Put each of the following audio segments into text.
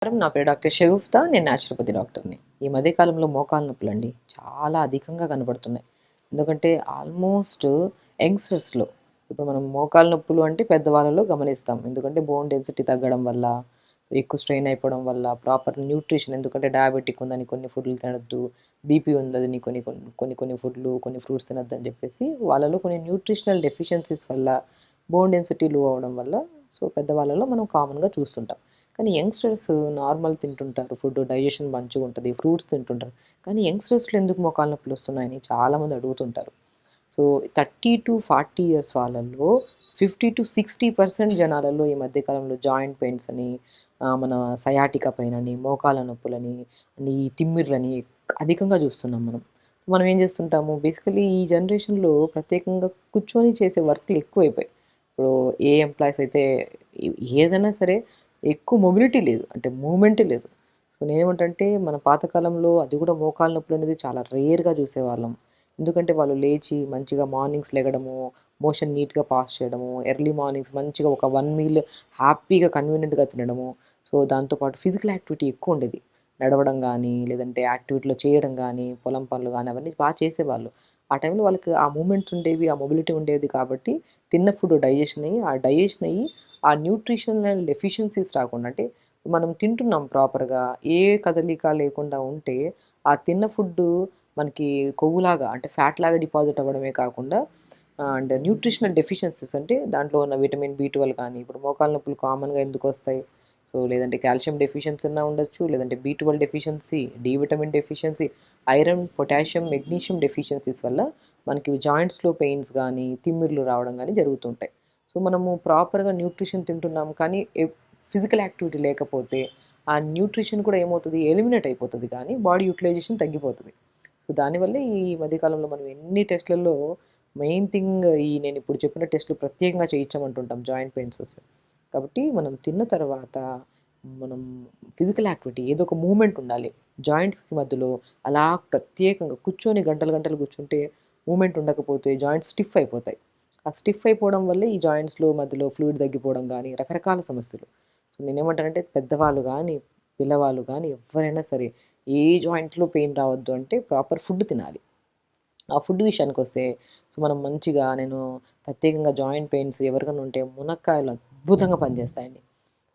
నా పేరు డాక్టర్ షగుఫ్తా. నేను న్యాచురోపతి డాక్టర్ని. ఈ మధ్య కాలంలో మోకాలు నొప్పులండి చాలా అధికంగా కనబడుతున్నాయి. ఎందుకంటే ఆల్మోస్ట్ యంగ్‌స్టర్స్‌లో ఇప్పుడు మనం మోకాలు నొప్పులు అంటే పెద్దవాళ్ళలో గమనిస్తాం. ఎందుకంటే బోన్ డెన్సిటీ తగ్గడం వల్ల, ఎక్కువ స్ట్రెయిన్ అయిపోవడం వల్ల, ప్రాపర్ న్యూట్రిషన్ ఎందుకంటే డయాబెటిక్ ఉందని కొన్ని ఫుడ్‌లు తినొద్దు, బీపీ ఉందని కొన్ని కొన్ని కొన్ని కొన్ని ఫుడ్‌లు, కొన్ని ఫ్రూట్స్ తినొద్దని చెప్పేసి వాళ్ళలో కొన్ని న్యూట్రిషనల్ డెఫిషియన్సీస్ వల్ల, బోన్ డెన్సిటీ లో అవ్వడం వల్ల పెద్దవాళ్ళలో మనం కామన్‌గా చూస్తుంటాం. కానీ యంగ్‌స్టర్స్ నార్మల్ తింటుంటారు. ఫుడ్ డైజెషన్ మంచిగుంటది. ఫ్రూట్స్ తింటుంటారు. కానీ యంగ్‌స్టర్స్‌లో ఎందుకు మోకాళ్ళ నొప్పులొస్తున్నాయని చాలామంది అడుగుతుంటారు. సో, 30-40 ఇయర్స్ వాళ్ళలో 50-60% జనాలలో ఈ మధ్య కాలంలో జాయింట్ పెయిన్స్ అని, మన సయాటికా పెయిన్ అని, మోకాళ్ళ నొప్పులని, ఈ తిమ్మిర్లని అధికంగా చూస్తున్నాం మనం. సో, మనం ఏం చేస్తుంటాము బేసికల్లీ ఈ జనరేషన్‌లో ప్రత్యేకంగా కూర్చొని చేసే వర్క్‌లు ఎక్కువైపోయాయి. ఇప్పుడు ఏ ఎంప్లాయీస్ అయితే ఏదైనా సరే ఎక్కువ మొబిలిటీ లేదు. అంటే మూవ్‌మెంటే లేదు. సో, నేనేమంటంటే మన పాతకాలంలో అది కూడా మోకాళ్ళ నొప్పులనేది చాలా రేర్‌గా చూసేవాళ్ళం. ఎందుకంటే వాళ్ళు లేచి మంచిగా మార్నింగ్స్ లెగడము, మోషన్ నీట్‌గా పాస్ చేయడము, ఎర్లీ మార్నింగ్స్ మంచిగా ఒక 1 మీల్ హ్యాపీగా కన్వీనియంట్‌గా తినడము. సో, దాంతో పాటు ఫిజికల్ యాక్టివిటీ ఎక్కువుండేది. నడవడం గానీ, లేదంటే యాక్టివిటీలో చేయడం గానీ, పొలం పనులు గానీ అవన్నీ చేసేవాళ్ళు. ఆ టైంలో వాళ్ళకి ఆ మూవ్‌మెంట్స్ ఉండేవి, ఆ మొబిలిటీ ఉండేది కాబట్టి తిన్న ఫుడ్ డైజెషన్ అయ్యి, ఆ డైజెషన్ అయ్యి ఆ న్యూట్రిషనల్ డెఫిషియన్సీస్ రాకుండా అంటే మనం తింటున్నాం ప్రాపర్‌గా ఏ కదలిక లేకుండా ఉంటే ఆ తిన్న ఫుడ్డు మనకి కొవ్వులాగా అంటే ఫ్యాట్‌లాగా డిపాజిట్ అవ్వడమే కాకుండా అండ్ న్యూట్రిషనల్ డెఫిషియన్సీస్ అంటే దాంట్లో ఉన్న విటమిన్ బి12 కానీ ఇప్పుడు మోకాళ్ళ నొప్పులు కామన్‌గా ఎందుకొస్తాయి? సో, లేదంటే కాల్షియం డెఫిషియన్సీ అన్నా ఉండొచ్చు. లేదంటే బి12 deficiency, D vitamin deficiency, iron, potassium, magnesium deficiencies వల్ల మనకి జాయింట్స్‌లో పెయిన్స్ గానీ, తిమ్మిర్లు రావడం గానీ జరుగుతుంటాయి. సో, మనము ప్రాపర్‌గా న్యూట్రిషన్ తింటున్నాం కానీ ఫిజికల్ యాక్టివిటీ లేకపోతే ఆ న్యూట్రిషన్ కూడా ఏమవుతది ఎలిమినేట్ అయిపోతది కానీ బాడీ యుటిలైజేషన్ తగ్గిపోతది. సో, దానివల్లే ఈ మధ్య కాలంలో మనం ఎన్ని టెస్ట్‌లలో మెయిన్ థింగ్ నేనిప్పుడు చెప్పిన టెస్ట్‌లు ప్రత్యేకంగా చేయించమంటుంటాం జాయింట్ పెయిన్స్ వస్తే. కాబట్టి మనం తిన్న తర్వాత మనం ఫిజికల్ యాక్టివిటీ ఏదో ఒక మూవ్‌మెంట్ ఉండాలి. జాయింట్స్‌కి మధ్యలో అలా ప్రత్యేకంగా కూర్చొని గంటలు గంటలు కూర్చుంటే మూవ్‌మెంట్ ఉండకపోతే జాయింట్స్ స్టిఫ్ అయిపోతాయి. ఆ స్టిఫ్ అయిపోవడం వల్లే ఈ జాయింట్స్‌లో మధ్యలో ఫ్లూయిడ్ తగ్గిపోవడం గానీ, రకరకాల సమస్యలు. సో, నేనేమంటానంటే పెద్దవాళ్ళు గానీ, పిల్లవాళ్ళు గానీ ఎవ్వరైనా సరే ఏ జాయింట్‌లో పెయిన్ రావద్దు అంటే ప్రాపర్ ఫుడ్ తినాలి. ఆ ఫుడ్ విషయానికొస్తే మనం మంచిగా నేను ప్రత్యేకంగా జాయింట్ పెయిన్స్ ఎవరికైనా ఉంటే మునక్కాయలు అద్భుతంగా పనిచేస్తాయండి.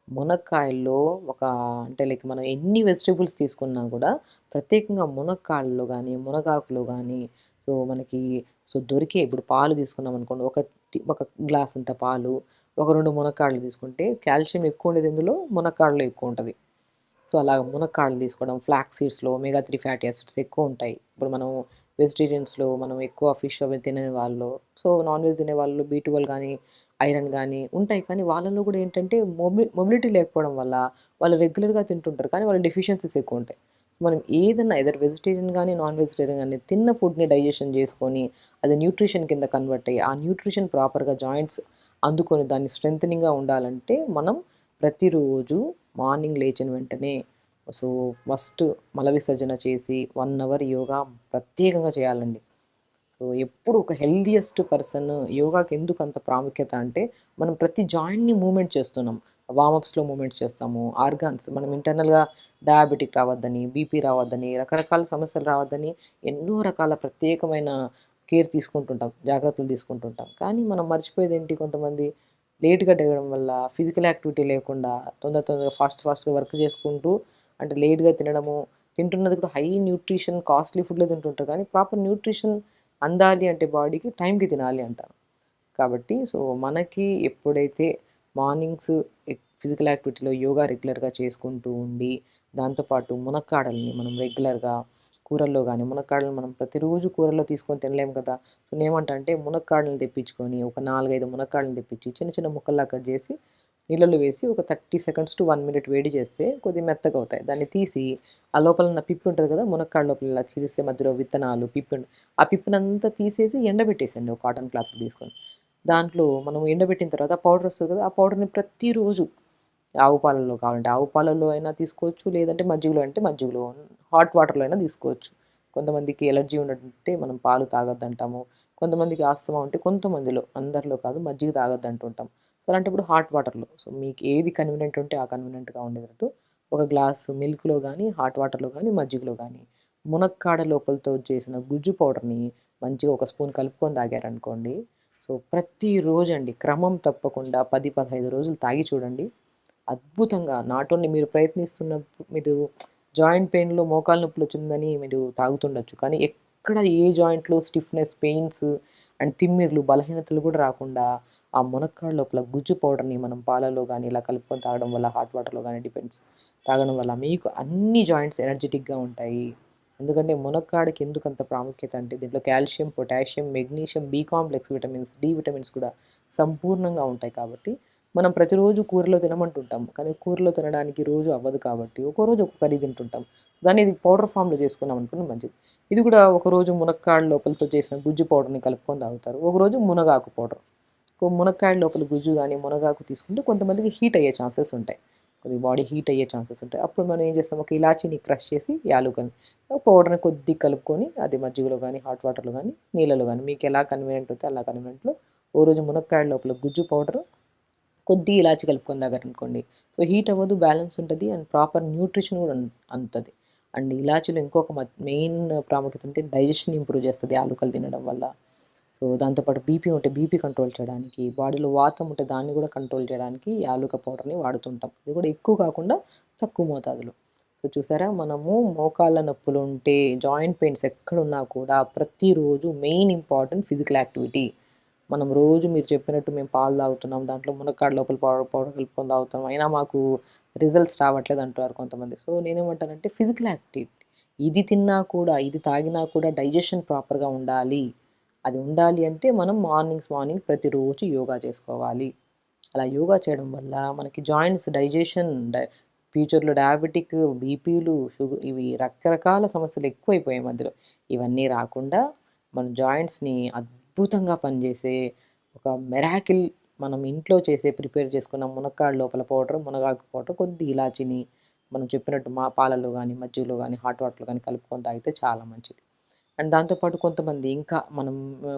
మునక్కాయల్లో ఒక అంటే లైక్ మనం ఎన్ని వెజిటబుల్స్ తీసుకున్నా కూడా ప్రత్యేకంగా మునక్కాడలో గానీ, మునగాకులో గానీ మనకి దొరికే ఇప్పుడు పాలు తీసుకున్నామనుకోండి. ఒక గ్లాసంత పాలు, ఒక 2 మునక్కాడలు తీసుకుంటే కాల్షియం ఎక్కువుండేది ఎందులో? మునక్కాడలో ఎక్కువుంటది. సో, అలాగ మునక్కాడలు తీసుకోవడం, ఫ్లాక్స్ సీడ్స్‌లో ఒమేగా 3 ఫ్యాటీ యాసిడ్స్ ఎక్కువుంటాయి. ఇప్పుడు మనం వెజిటేరియన్స్‌లో మనం ఎక్కువ ఫిష్ అవి తినని వాళ్ళు, నాన్ వెజ్ తినే వాళ్ళు బి12 గానీ, ఐరన్ గానీ ఉంటాయి. కానీ వాళ్ళలో గూడా ఏంటంటే మొబిలిటీ లేకపోవడం వల్ల వాళ్ళు రెగ్యులర్‌గా తింటుంటారు. కానీ వాళ్ళ డెఫిషియన్సీస్ ఎక్కువుంటాయి. మనం ఏదన్నా ఐదర్ వెజిటేరియన్ గానీ, నాన్ వెజిటేరియన్ గానీ తిన్న ఫుడ్‌ని డైజెషన్ జేసుకొని అది న్యూట్రిషన్ కింద కన్వర్ట్ అయ్యి, ఆ న్యూట్రిషన్ ప్రాపర్‌గా జాయింట్స్ అందుకొని దాన్ని స్ట్రెంథెనింగ్‌గా ఉండాలంటే మనం ప్రతిరోజు మార్నింగ్ లేచిన వెంటనే సో, ఫస్ట్ మల విసర్జన చేసి 1 అవర్ యోగా ప్రత్యేకంగా చేయాలండి. సో, ఎప్పుడు ఒక హెల్తీయెస్ట్ పర్సన్ యోగాకి ఎందుకంత ప్రాముఖ్యత అంటే, మనం ప్రతి జాయింట్‌ని మూవ్‌మెంట్ చేస్తున్నాం. వార్మప్స్‌లో మూవ్‌మెంట్స్ చేస్తాము. ఆర్గాన్స్ మనం ఇంటర్నల్‌గా డయాబెటిక్ రావద్దని, బీపీ రావద్దని, రకరకాల సమస్యలు రావద్దని ఎన్నో రకాల ప్రత్యేకమైన కేర్ తీసుకుంటుంటాం. జాగ్రత్తలు తీసుకుంటుంటాం. కానీ మనం మర్చిపోయేదేంటి కొంతమంది లేట్‌గా లెగడం వల్ల, ఫిజికల్ యాక్టివిటీ లేకుండా తొందరగా ఫాస్ట్‌గా వర్క్ చేసుకుంటూ అంటే లేట్‌గా తినడము, తింటున్నది కూడా హై న్యూట్రిషన్ కాస్ట్‌లీ ఫుడ్‌లే తింటుంటారు. కానీ ప్రాపర్ న్యూట్రిషన్ అందాలి అంటే బాడీకి టైంకి తినాలి అంటారు. కాబట్టి మనకి ఎప్పుడైతే మార్నింగ్స్ ఫిజికల్ యాక్టివిటీలో యోగా రెగ్యులర్‌గా చేసుకుంటూ ఉండి, దాంతో పాటు మునక్కాడల్ని మనం రెగ్యులర్‌గా కూరల్లో గానీ, మునక్కాడలు మనం ప్రతిరోజు కూరల్లో తీసుకొని తినలేము కదా! సో, నేనేమంటా అంటే మునక్కాడలను తెప్పించుకొని ఒక 4, 5 మునక్కాడలను తెప్పించి చిన్న చిన్న ముక్కల్లా కట్ చేసి నీళ్ళలో వేసి ఒక 30 సెకండ్స్ టు 1 మినిట్ వేడి చేస్తే కొద్దిగా మెత్తగవుతాయి. దాన్ని తీసి ఆ లోపల ఉన్న పిప్పి ఉంటది కదా! మునక్కాడ లోపల ఇలా చీలిస్తే మధ్యలో విత్తనాలు, ఆ పిప్పినంతా తీసేసి ఎండబెట్టేసేయండి ఒక కాటన్ క్లాత్‌లో తీసుకొని. దాంట్లో మనం ఎండబెట్టిన తర్వాత ఆ పౌడర్ వస్తది కదా! ఆ పౌడర్‌ని ప్రతిరోజు ఆవు పాలల్లో కావాలంటే ఆవు పాలల్లో అయినా తీసుకోవచ్చు. లేదంటే మజ్జిగలో అంటే మజ్జిగలో, హాట్ వాటర్‌లో అయినా తీసుకోవచ్చు. కొంతమందికి ఎలర్జీ ఉన్నట్టుంటే మనం పాలు తాగొద్దంటాము. కొంతమందికి ఆస్తమా ఉంటే కొంతమందిలో, అందరిలో కాదు మజ్జిగ తాగొద్దంటుంటాం. సో, అలాంటప్పుడు హాట్ వాటర్‌లో మీకు ఏది కన్వీనియంట్ ఉంటే ఆ కన్వీనియంట్‌గా ఉండేటట్టు ఒక గ్లాసు మిల్క్లో కానీ హాట్ వాటర్లో కానీ మజ్జిగలో కానీ మునక్కాడ లోపలతో చేసిన గుజ్జు పౌడర్ని మంచిగా ఒక స్పూన్ కలుపుకొని తాగారనుకోండి. సో ప్రతిరోజు అండి క్రమం తప్పకుండా 10-15 రోజులు తాగి చూడండి. అద్భుతంగా నాట్ ఓన్లీ మీరు ప్రయత్నిస్తున్నప్పుడు మీరు జాయింట్ పెయిన్‌లో మోకాలు నొప్పులు వచ్చిందని మీరు తాగుతుండొచ్చు. కానీ ఎక్కడ ఏ జాయింట్‌లో స్టిఫ్‌నెస్, పెయిన్స్ అండ్ తిమ్మిర్లు, బలహీనతలు కూడా రాకుండా ఆ మునక్కాడ లోపల గుజ్జు పౌడర్‌ని మనం పాలలో గానీ ఇలా కలుపుకొని తాగడం వల్ల హాట్ వాటర్‌లో గానీ డిపెండ్స్ తాగడం వల్ల మీకు అన్ని జాయింట్స్ ఎనర్జిటిక్‌గా ఉంటాయి. ఎందుకంటే మునక్కాడకి ఎందుకంత ప్రాముఖ్యత అంటే దీంట్లో calcium, potassium, magnesium, B complex vitamins, D vitamins కూడా సంపూర్ణంగా ఉంటాయి కాబట్టి మనం ప్రతిరోజు కూరలో తినమంటుంటాం. కానీ కూరలో తినడానికి రోజు అవ్వదు కాబట్టి ఒక్కో రోజు ఒక్క కర్రీ తింటుంటాం. దాన్ని ఇది పౌడర్ ఫామ్‌లో చేసుకున్నాం అనుకోండి మంచిది. ఇది కూడా ఒకరోజు మునక్కాడ లోపలతో చేసిన గుజ్జు పౌడర్‌ని కలుపుకొని తాగుతారు. ఒకరోజు మునగాకు పౌడర్. మునక్కాడ లోపల గుజ్జు గానీ, మునగాకు తీసుకుంటే కొంతమందికి హీట్ అయ్యే ఛాన్సెస్ ఉంటాయి. కొద్దిగా బాడీ హీట్ అయ్యే ఛాన్సెస్ ఉంటాయి. అప్పుడు మనం ఏం చేస్తాం, ఒక ఇలాచీని క్రష్ చేసి యాలుకని పౌడర్‌ని కొద్దిగా కలుపుకొని అది మజ్జిగలో గానీ, హాట్ వాటర్‌లో గానీ, నీళ్ళలో గానీ మీకు ఎలా కన్వీనియంట్ అయితే అలా కన్వీనియంట్‌లో ఓ రోజు మునక్కాడ లోపల గుజ్జు పౌడరు, కొద్దిగా ఇలాచి కలుపుకొని తాగారనుకోండి. సో హీట్ అవ్వదు, బ్యాలెన్స్ ఉంటది అండ్ ప్రాపర్ న్యూట్రిషన్ కూడా అందుతది. అండ్ ఇలాచీలో ఇంకొక మెయిన్ ప్రాముఖ్యత అంటే డైజెషన్ ఇంప్రూవ్ చేస్తది యాలుకలు తినడం వల్ల. సో దాంతో పాటు బీపీ ఉంటే బీపీ కంట్రోల్ చేయడానికి, బాడీలో వాతం ఉంటే దాన్ని కూడా కంట్రోల్ చేయడానికి యాలుక పౌడర్‌ని వాడుతుంటాం. ఇది కూడా ఎక్కువ కాకుండా తక్కువ మోతాదులో. సో చూసారా మనము మోకాళ్ళ నొప్పులుంటే, జాయింట్ పెయిన్స్ ఎక్కడున్నా కూడా ప్రతిరోజు మెయిన్ ఇంపార్టెంట్ ఫిజికల్ యాక్టివిటీ. మనం రోజు మీరు చెప్పినట్టు మేము పాలు తాగుతున్నాం. దాంట్లో మునక్కాడ లోపల పౌడర్ కలుపుకొని తాగుతాం. అయినా మాకు రిజల్ట్స్ రావట్లేదు అంటారు కొంతమంది. సో నేనేమంటానంటే ఫిజికల్ యాక్టివిటీ. ఇది తిన్నా కూడా, ఇది తాగినా కూడా డైజెషన్ ప్రాపర్‌గా ఉండాలి. అది ఉండాలి అంటే మనం మార్నింగ్ ప్రతిరోజు యోగా చేసుకోవాలి. అలా యోగా చేయడం వల్ల మనకి జాయింట్స్ డైజెషన్ ఫ్యూచర్‌లో డయాబెటిక్, బీపీలు, ఇవి రకరకాల సమస్యలు ఎక్కువైపోయాయి ఈ మధ్యలో. ఇవన్నీ రాకుండా మన జాయింట్స్‌ని అద్భుతంగా పనిచేసే ఒక మిరాకిల్ మనం ఇంట్లో చేసే ప్రిపేర్ చేసుకున్న మునక్కాడ లోపల పౌడర్, మునగాకు పౌడర్, కొద్దిగా ఇలాచిని మనం చెప్పినట్టు పాలల్లో గానీ, మజ్జిగలో గానీ, హాట్ వాటర్‌లో గానీ కలుపుకొని తాగితే చాలా మంచిది. అండ్ దాంతో పాటు కొంతమంది ఇంకా మనం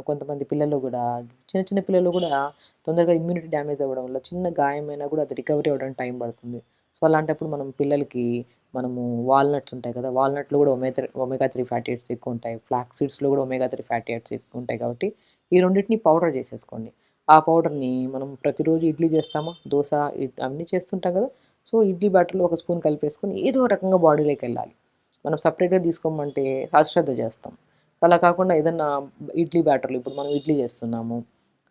కొంతమంది పిల్లలు గూడా చిన్న చిన్న పిల్లలు గూడా తొందరగా ఇమ్యూనిటీ డ్యామేజ్ అవ్వడం వల్ల చిన్న గాయమైనా గూడా అది రికవరీ అవ్వడానికి టైం పడుతుంది. సో అలాంటప్పుడు మనం పిల్లలకి మనము వాల్‌నట్స్ ఉంటాయి కదా! వాల్‌నట్‌లో గూడా ఒమేగా 3 ఫ్యాటీ యాసిడ్స్ ఎక్కువుంటాయి. ఫ్లాక్స్ సీడ్స్‌లో గూడా ఒమేగా 3 ఫ్యాటీ యాసిడ్స్ ఎక్కువుంటాయి కాబట్టి ఈ రెండిటిని పౌడర్ చేసేసుకోండి. ఆ పౌడర్‌ని మనం ప్రతిరోజు ఇడ్లీ చేస్తామా, దోస అన్నీ చేస్తుంటాం కదా! సో ఇడ్లీ బ్యాటర్‌లో ఒక స్పూన్ కలిపేసుకొని ఏదో రకంగా బాడీలోకెళ్ళాలి. మనం సెపరేట్‌గా తీసుకోమంటే అశ్రద్ధ చేస్తాం. సో అలా కాకుండా ఏదన్నా ఇడ్లీ బ్యాటర్‌లో ఇప్పుడు మనం ఇడ్లీ చేస్తున్నాము.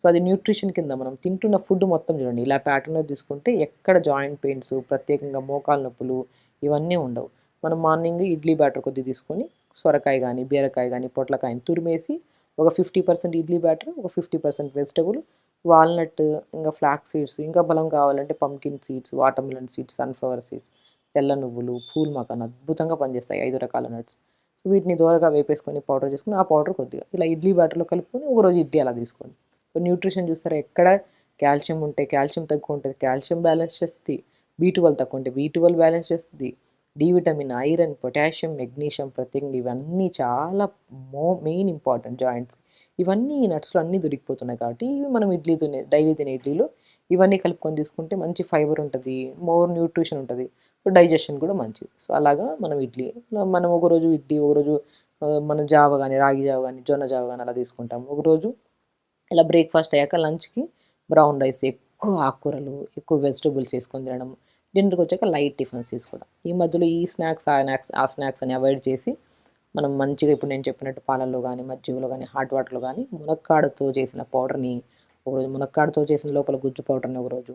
సో అది న్యూట్రిషన్ కింద మనం తింటున్న ఫుడ్ మొత్తం చూడండి. ఇలా ప్యాటర్న్‌లో తీసుకుంటే ఎక్కడ జాయింట్ పెయిన్స్, ప్రత్యేకంగా మోకాలు నొప్పులు ఇవన్నీ ఉండవు. మనం మార్నింగ్ ఇడ్లీ బ్యాటర్ కొద్దిగా తీసుకొని సొరకాయ గానీ, బీరకాయ గానీ, పొట్లకాయని తురిమేసి ఒక 50% ఇడ్లీ బ్యాటర్, ఒక 50% వెజిటబుల్, వాల్‌నట్, ఇంకా ఫ్లాక్స్ సీడ్స్, ఇంకా బలం కావాలంటే pumpkin seeds, watermelon seeds, sunflower seeds, తెల్ల నువ్వులు, పూల్ మకాన్ అద్భుతంగా పనిచేస్తాయి 5 రకాల నట్స్. సో వీటిని దోరగా వేపేసుకొని పౌడర్ చేసుకొని, ఆ పౌడర్ కొద్దిగా ఇలా ఇడ్లీ బ్యాటర్‌లో కలుపుకొని ఒకరోజు ఇడ్లీ అలా తీసుకోండి. సో న్యూట్రిషన్ చూస్తారా ఎక్కడ కాల్షియం ఉంటే కాల్షియం తక్కువ ఉంటది. కాల్షియం బ్యాలెన్స్ చేస్తది. బి12 తక్కువ ఉంటే బి12 బ్యాలెన్స్ చేస్తది. D vitamin, iron, potassium, magnesium ప్రత్యేకంగా ఇవన్నీ చాలా మెయిన్ ఇంపార్టెంట్ జాయింట్స్. ఇవన్నీ ఈ నట్స్‌లో అన్నీ దొరికిపోతున్నాయి కాబట్టి ఇవి మనం డైలీ తినే ఇడ్లీలో ఇవన్నీ కలుపుకొని తీసుకుంటే మంచి ఫైబర్ ఉంటది. మోర్ న్యూట్రిషన్ ఉంటది. సో డైజెషన్ కూడా మంచిది. సో అలాగా మనం మనం ఒకరోజు ఇడ్లీ, ఒకరోజు మనం జావ గానీ, రాగి జావ గానీ, జొన్న జావ గానీ అలా తీసుకుంటాం. ఒకరోజు ఇలా బ్రేక్‌ఫాస్ట్ అయ్యాక లంచ్‌కి బ్రౌన్ రైస్, ఎక్కువ ఆకుకూరలు, ఎక్కువ వెజిటబుల్స్ ఏసుకొని తినడం. డిన్నర్‌కొచ్చాక లైట్ టిఫిన్స్ తీసుకోవడం. ఈ మధ్యలో ఈ స్నాక్స్, ఆ స్నాక్స్ అని అవాయిడ్ చేసి మనం మంచిగా ఇప్పుడు నేను చెప్పినట్టు పాలల్లో గానీ, మజ్జిగలో గానీ, హాట్ వాటర్‌లో గానీ మునక్కాడతో చేసిన పౌడర్‌ని ఒకరోజు మునక్కాడతో చేసిన లోపల గుజ్జు పౌడర్‌ని ఒకరోజు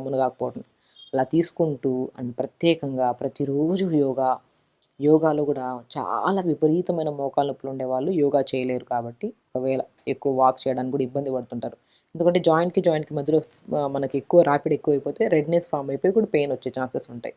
మునగాకు పౌడర్‌ని అలా తీసుకుంటూ అండ్ ప్రత్యేకంగా ప్రతిరోజు యోగాలో గూడా చాలా విపరీతమైన మోకాళ్ళ నొప్పులు ఉండేవాళ్ళు యోగా చేయలేరు కాబట్టి, ఒకవేళ ఎక్కువ వాక్ చేయడానికి కూడా ఇబ్బంది పడుతుంటారు. ఎందుకంటే జాయింట్‌కి మధ్యలో మనకి ఎక్కువ ర్యాపిడ్ ఎక్కువైపోతే రెడ్‌నెస్ ఫార్మ్ అయిపోయి కూడా పెయిన్ వచ్చే ఛాన్సెస్ ఉంటాయి.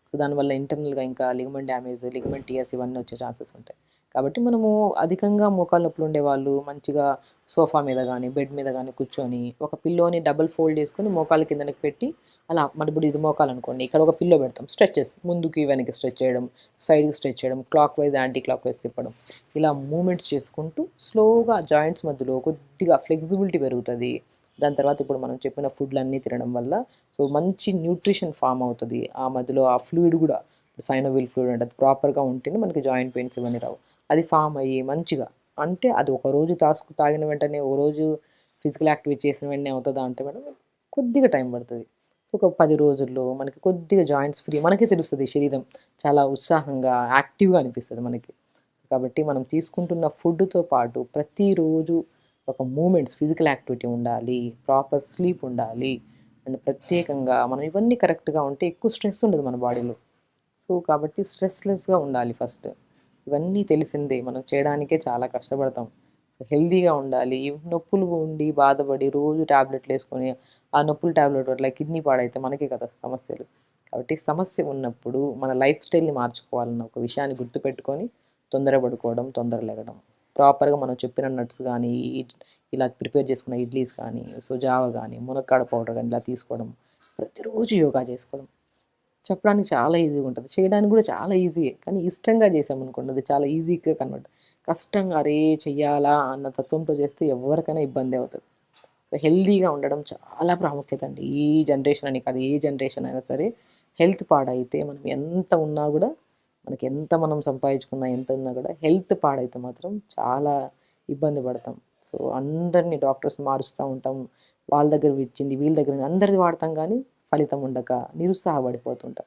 సో దానివల్ల ఇంటర్నల్‌గా ఇంకా లిగమెంట్ డ్యామేజ్, లిగమెంట్ టియర్స్ ఇవన్నీ వచ్చే ఛాన్సెస్ ఉంటాయి. కాబట్టి మనము అధికంగా మోకాళ్ళ నొప్పులు ఉండేవాళ్ళు మంచిగా సోఫా మీద గానీ, బెడ్ మీద గానీ కూర్చొని ఒక పిల్లోని డబుల్ ఫోల్డ్ చేసుకొని మోకాళ్ళ కిందకి పెట్టి అలా మన ఇప్పుడు ఇది మోకాలనుకోండి. ఇక్కడ ఒక పిల్లో పెడతాం. స్ట్రెచెస్ ముందుకి, వెనక్కి స్ట్రెచ్ చేయడం, సైడ్‌కి స్ట్రెచ్ చేయడం, clockwise, anticlockwise తిప్పడం. ఇలా మూవ్‌మెంట్స్ చేసుకుంటూ స్లోగా జాయింట్స్ మధ్యలో కొద్దిగా ఫ్లెక్సిబిలిటీ పెరుగుతది. దాని తర్వాత ఇప్పుడు మనం చెప్పిన ఫుడ్లన్నీ తినడం వల్ల సో మంచి న్యూట్రిషన్ ఫామ్ అవుతుంది. ఆ మధ్యలో ఆ ఫ్లూయిడ్ కూడా సైనోవిల్ ఫ్లూయిడ్ అంటే అది ప్రాపర్గా ఉంటేనే మనకి జాయింట్ పెయిన్స్ ఇవన్నీ రావు. అది ఫామ్ అయ్యి మంచిగా అంటే అది ఒక రోజు తాగిన వెంటనే ఓ రోజు ఫిజికల్ యాక్టివిటీ చేసిన వెంటనే అవుతుందా అంటే మేడం కొద్దిగా టైం పడుతుంది. ఒక 10 రోజుల్లో మనకి కొద్దిగా జాయింట్స్ ఫ్రీ మనకే తెలుస్తుంది. శరీరం చాలా ఉత్సాహంగా యాక్టివ్గా అనిపిస్తుంది మనకి. కాబట్టి మనం తీసుకుంటున్న ఫుడ్తో పాటు ప్రతిరోజు ఒక మూమెంట్స్ ఫిజికల్ యాక్టివిటీ ఉండాలి, ప్రాపర్ స్లీప్ ఉండాలి అండ్ ప్రత్యేకంగా మనం ఇవన్నీ కరెక్ట్గా ఉంటే ఎక్కువ స్ట్రెస్ ఉండదు మన బాడీలో. సో కాబట్టి స్ట్రెస్లెస్గా ఉండాలి ఫస్ట్. ఇవన్నీ తెలిసిందే మనం చేయడానికే చాలా కష్టపడతాం. సో హెల్తీగా ఉండాలి. ఈ నొప్పులు ఉండి బాధపడి రోజు టాబ్లెట్లు వేసుకొని ఆ నొప్పుల టాబ్లెట్ వల్ల కిడ్నీ పాడైతే మనకే కదా సమస్యలు. కాబట్టి సమస్య ఉన్నప్పుడు మన లైఫ్ స్టైల్ని మార్చుకోవాలన్న ఒక విషయాన్ని గుర్తుపెట్టుకొని తొందరపడుకోవడం, తొందర లెగడం, ప్రాపర్గా మనం చెప్పిన నట్స్ కానీ ఇలా ప్రిపేర్ చేసుకున్న ఇడ్లీస్ కానీ సో జావ కానీ మునక్కాడ పౌడర్ కానీ ఇలా తీసుకోవడం, ప్రతిరోజు యోగా చేసుకోవడం. చెప్పడానికి చాలా ఈజీగా ఉంటుంది, చేయడానికి కూడా చాలా ఈజీయే. కానీ ఇష్టంగా చేసామనుకోండి అది చాలా ఈజీగా కన్వర్ట్. కష్టంగా అరే చెయ్యాలా అన్న తత్వంతో చేస్తే ఎవరికైనా ఇబ్బంది అవుతుంది. హెల్తీగా ఉండడం చాలా ప్రాముఖ్యత అండి. ఈ జనరేషన్ అని కాదు, ఏ జనరేషన్ అయినా సరే హెల్త్ పాడైతే మనం ఎంత ఉన్నా కూడా మనకి ఎంత మనం సంపాదించుకున్నా ఎంత ఉన్నా కూడా హెల్త్ పాడైతే మాత్రం చాలా ఇబ్బంది పడతాం. సో అందరినీ డాక్టర్స్ మారుస్తూ ఉంటాం. వాళ్ళ దగ్గర ఇచ్చింది వీళ్ళ దగ్గర అందరిది వాడతాం కానీ ఫలితం ఉండక నిరుత్సాహపడిపోతుంటాం.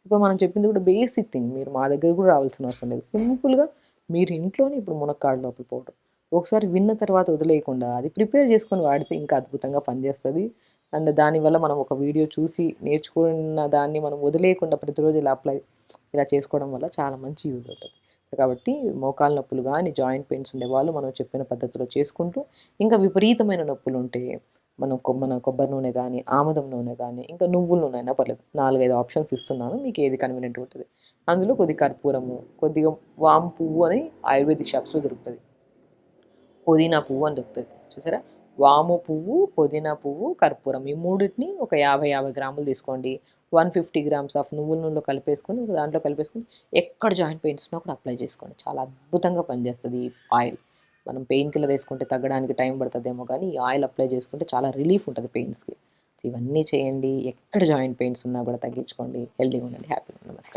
ఇప్పుడు మనం చెప్పింది కూడా బేసిక్ థింగ్. మీరు మా దగ్గర కూడా రావాల్సిన అవసరం లేదు. సింపుల్గా మీరు ఇంట్లోనే ఇప్పుడు మునక్కాడ లోపల పౌడర్ ఒకసారి విన్న తర్వాత వదిలేయకుండా అది ప్రిపేర్ చేసుకొని వాడితే ఇంకా అద్భుతంగా పనిచేస్తుంది. అండ్ దానివల్ల మనం ఒక వీడియో చూసి నేర్చుకున్న దాన్ని మనం వదిలేయకుండా ప్రతిరోజు ఇలా చేసుకోవడం వల్ల చాలా మంచి యూజ్ అవుతుంది. కాబట్టి మోకాలు నొప్పులు కానీ జాయింట్ పెయిన్స్ ఉండేవాళ్ళు మనం చెప్పిన పద్ధతిలో చేసుకుంటూ, ఇంకా విపరీతమైన నొప్పులు ఉంటే మన కొబ్బరి నూనె కానీ ఆముదం నూనె కానీ ఇంకా నువ్వుల నూనె అయినా పర్లేదు, 4-5 ఆప్షన్స్ ఇస్తున్నాను, మీకు ఏది కన్వీనియంట్ ఉంటుంది. అందులో కొద్దిగా కర్పూరము, కొద్దిగా వాము పువ్వు అని ఆయుర్వేదిక్ షాప్స్లో దొరుకుతుంది, పుదీనా పువ్వు అని దొరుకుతుంది చూసారా. వాము పువ్వు, పుదీనా పువ్వు, కర్పూరం ఈ మూడింటిని ఒక 50 గ్రాములు తీసుకోండి. 150 గ్రామ్స్ ఆఫ్ నువ్వుల నూనెలో కలిపేసుకొని దాంట్లో కలిపేసుకొని ఎక్కడ జాయింట్ పెయిన్స్ ఉన్నా కూడా అప్లై చేసుకోండి. చాలా అద్భుతంగా పనిచేస్తుంది ఈ ఆయిల్. మనం పెయిన్ కిల్లర్ వేసుకుంటే తగ్గడానికి టైం పడుతుందేమో కానీ ఈ ఆయిల్ అప్లై చేసుకుంటే చాలా రిలీఫ్ ఉంటుంది పెయిన్స్కి. సో ఇవన్నీ చేయండి. ఎక్కడ జాయింట్ పెయిన్స్ ఉన్నా కూడా తగ్గించుకోండి. హెల్తీగా ఉండండి. హ్యాపీగా. నమస్కారం.